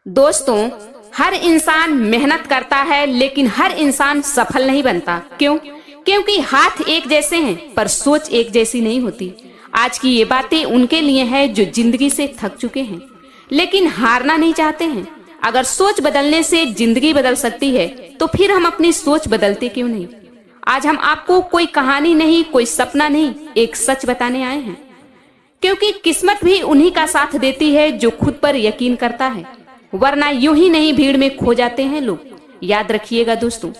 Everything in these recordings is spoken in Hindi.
दोस्तों, हर इंसान मेहनत करता है लेकिन हर इंसान सफल नहीं बनता। क्यों? क्योंकि हाथ एक जैसे हैं पर सोच एक जैसी नहीं होती। आज की ये बातें उनके लिए है जो जिंदगी से थक चुके हैं लेकिन हारना नहीं चाहते हैं। अगर सोच बदलने से जिंदगी बदल सकती है तो फिर हम अपनी सोच बदलते क्यों नहीं? आज हम आपको कोई कहानी नहीं, कोई सपना नहीं, एक सच बताने आए हैं। क्योंकि किस्मत भी उन्हीं का साथ देती है जो खुद पर यकीन करता है, वरना यूं ही नहीं भीड़ में खो जाते हैं लोग। याद रखिएगा दोस्तों,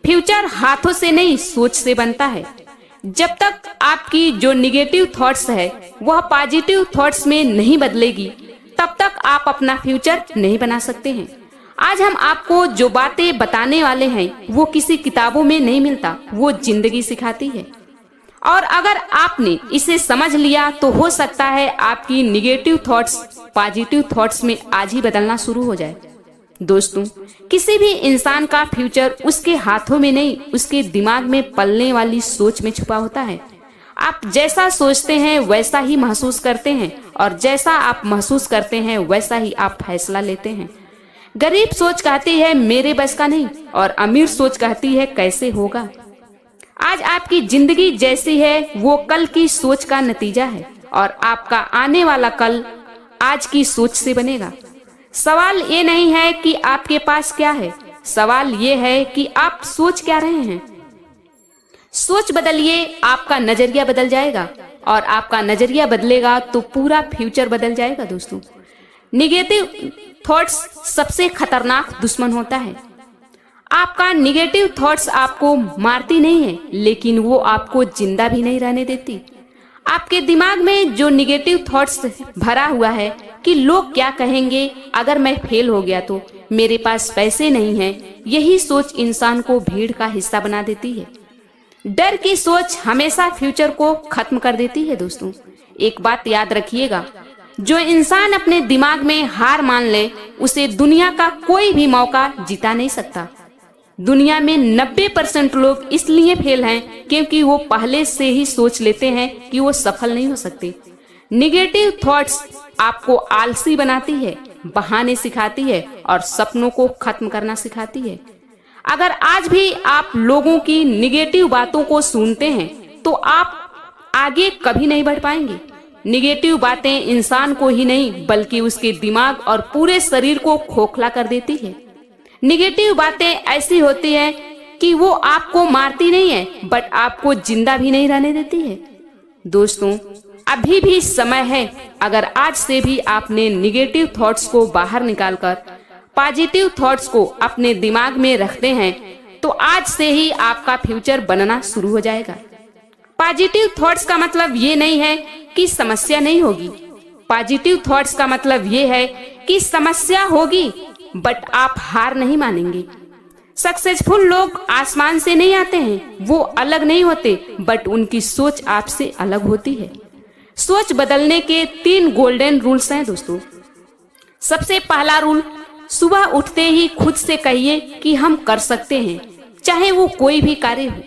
फ्यूचर हाथों से नहीं सोच से बनता है। जब तक आपकी जो निगेटिव थॉट्स है वह पॉजिटिव थॉट्स में नहीं बदलेगी तब तक आप अपना फ्यूचर नहीं बना सकते हैं। आज हम आपको जो बातें बताने वाले हैं वो किसी किताबों में नहीं मिलता, वो जिंदगी सिखाती है। और अगर आपने इसे समझ लिया तो हो सकता है आपकी निगेटिव थॉट्स पॉजिटिव थॉट्स में आज ही बदलना शुरू हो जाए। दोस्तों, किसी भी इंसान का फ्यूचर उसके हाथों में नहीं, उसके दिमाग में पलने वाली सोच में छुपा होता है। आप जैसा सोचते हैं वैसा ही महसूस करते हैं और जैसा आप महसूस करते हैं वैसा ही आप फैसला लेते हैं। गरीब सोच कहती है मेरे बस का नहीं और अमीर सोच कहती है कैसे होगा। आज आपकी जिंदगी जैसी है वो कल की सोच का नतीजा है और आपका आने वाला कल आज की सोच से बनेगा। सवाल ये नहीं है कि आपके पास क्या है, सवाल ये है कि आप सोच क्या रहे हैं। सोच बदलिए, आपका नजरिया बदल जाएगा और आपका नजरिया बदलेगा तो पूरा फ्यूचर बदल जाएगा। दोस्तों, निगेटिव थॉट्स सबसे खतरनाक दुश्मन होता है। आपका निगेटिव थॉट्स आपको मारती नहीं है लेकिन वो आपको जिंदा भी नहीं रहने देती। आपके दिमाग में जो निगेटिव थॉट्स भरा हुआ है कि लोग क्या कहेंगे अगर मैं फेल हो गया तो, मेरे पास पैसे नहीं हैं, यही सोच इंसान को भीड़ का हिस्सा बना देती है। डर की सोच हमेशा फ्यूचर को खत्म कर देती है। दोस्तों, एक बात याद रखिएगा, जो इंसान अपने दिमाग में हार मान ले उसे दुनिया का कोई भी मौका जिता नहीं सकता। दुनिया में 90% लोग इसलिए फेल हैं क्योंकि वो पहले से ही सोच लेते हैं कि वो सफल नहीं हो सकते। निगेटिव थॉट्स आपको आलसी बनाती है, बहाने सिखाती है और सपनों को खत्म करना सिखाती है। अगर आज भी आप लोगों की निगेटिव बातों को सुनते हैं तो आप आगे कभी नहीं बढ़ पाएंगे। निगेटिव बातें इंसान को ही नहीं बल्कि उसके दिमाग और पूरे शरीर को खोखला कर देती है। निगेटिव बातें ऐसी होती है कि वो आपको मारती नहीं है बट आपको जिंदा भी नहीं रहने देती है। दोस्तों, अभी भी समय है। अगर आज से भी आपने निगेटिव थॉट्स को बाहर निकालकर पॉजिटिव थॉट्स को अपने दिमाग में रखते हैं तो आज से ही आपका फ्यूचर बनना शुरू हो जाएगा। पॉजिटिव थॉट्स का मतलब ये नहीं है कि समस्या नहीं होगी। पॉजिटिव थॉट्स का मतलब ये है कि समस्या होगी बट आप हार नहीं मानेंगे। सक्सेसफुल लोग आसमान से नहीं आते हैं, वो अलग नहीं होते बट उनकी सोच आपसे अलग होती है। सोच बदलने के 3 गोल्डन रूल्स हैं दोस्तों। सबसे पहला रूल, सुबह उठते ही खुद से कहिए कि हम कर सकते हैं, चाहे वो कोई भी कार्य हो।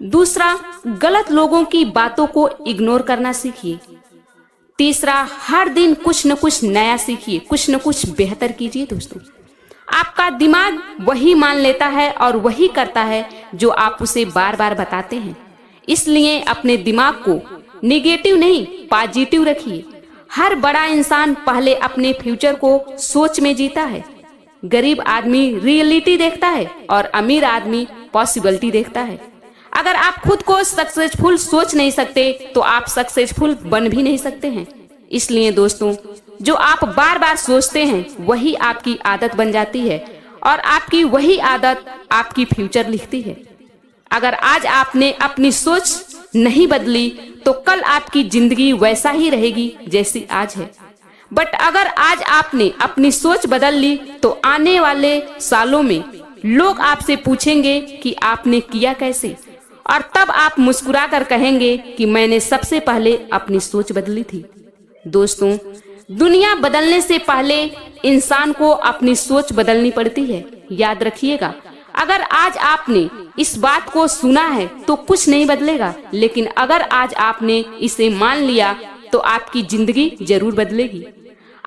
दूसरा, गलत लोगों की बातों को इग्नोर करना सीखिए। तीसरा, हर दिन कुछ न कुछ नया सीखिए, कुछ न कुछ बेहतर कीजिए। दोस्तों, आपका दिमाग वही मान लेता है और वही करता है जो आप उसे बार बार बताते हैं। इसलिए अपने दिमाग को निगेटिव नहीं पॉजिटिव रखिए। हर बड़ा इंसान पहले अपने फ्यूचर को सोच में जीता है। गरीब आदमी रियलिटी देखता है और अमीर आदमी पॉसिबिलिटी देखता है। अगर आप खुद को सक्सेसफुल सोच नहीं सकते तो आप सक्सेसफुल बन भी नहीं सकते हैं। इसलिए दोस्तों, जो आप बार बार सोचते हैं वही आपकी आदत बन जाती है और आपकी वही आदत आपकी फ्यूचर लिखती है। अगर आज आपने अपनी सोच नहीं बदली तो कल आपकी जिंदगी वैसा ही रहेगी जैसी आज है। बट अगर आज आपने अपनी सोच बदल ली तो आने वाले सालों में लोग आपसे पूछेंगे कि आपने किया कैसे, और तब आप मुस्कुरा कर कहेंगे कि मैंने सबसे पहले अपनी सोच बदली थी। दोस्तों, दुनिया बदलने से पहले इंसान को अपनी सोच बदलनी पड़ती है। याद रखिएगा, अगर आज आपने इस बात को सुना है तो कुछ नहीं बदलेगा, लेकिन अगर आज आपने इसे मान लिया तो आपकी जिंदगी जरूर बदलेगी।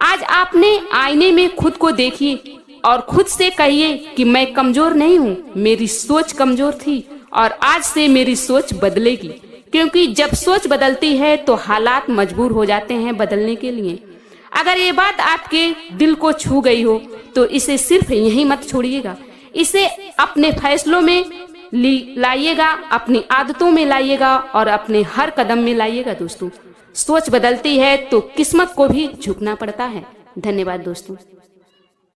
आज आपने आईने में खुद को देखिए और खुद से कहिए कि मैं कमजोर नहीं हूँ, मेरी सोच कमजोर थी और आज से मेरी सोच बदलेगी। क्योंकि जब सोच बदलती है तो हालात मजबूर हो जाते हैं बदलने के लिए। अगर ये बात आपके दिल को छू गई हो तो इसे सिर्फ यहीं मत छोड़िएगा, इसे अपने फैसलों में लाइएगा, अपनी आदतों में लाइएगा और अपने हर कदम में लाइएगा। दोस्तों, सोच बदलती है तो किस्मत को भी झुकना पड़ता है। धन्यवाद दोस्तों।